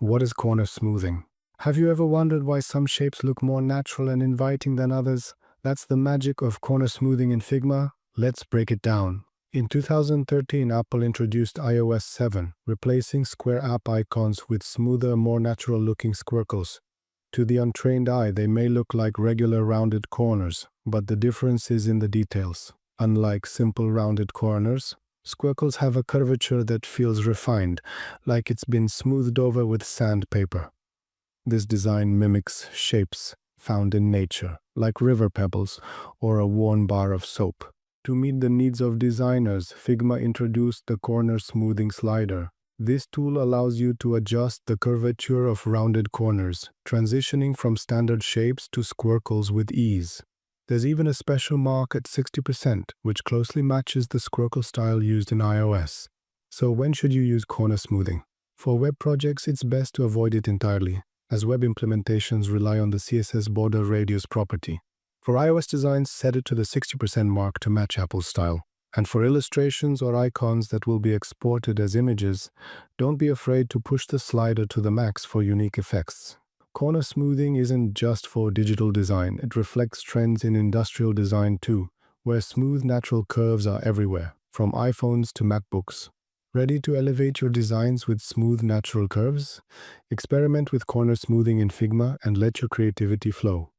What is corner smoothing? Have you ever wondered why some shapes look more natural and inviting than others? That's the magic of corner smoothing in Figma. Let's break it down. In 2013, Apple introduced iOS 7, replacing square app icons with smoother, more natural-looking squircles. To the untrained eye, they may look like regular rounded corners, but the difference is in the details. Unlike simple rounded corners, squircles have a curvature that feels refined, like it's been smoothed over with sandpaper. This design mimics shapes found in nature, like river pebbles or a worn bar of soap. To meet the needs of designers, Figma introduced the corner smoothing slider. This tool allows you to adjust the curvature of rounded corners, transitioning from standard shapes to squircles with ease. There's even a special mark at 60%, which closely matches the squircle style used in iOS. So when should you use corner smoothing? For web projects, it's best to avoid it entirely, as web implementations rely on the CSS border radius property. For iOS designs, set it to the 60% mark to match Apple's style. And for illustrations or icons that will be exported as images, don't be afraid to push the slider to the max for unique effects. Corner smoothing isn't just for digital design, it reflects trends in industrial design too, where smooth natural curves are everywhere, from iPhones to MacBooks. Ready to elevate your designs with smooth natural curves? Experiment with corner smoothing in Figma and let your creativity flow.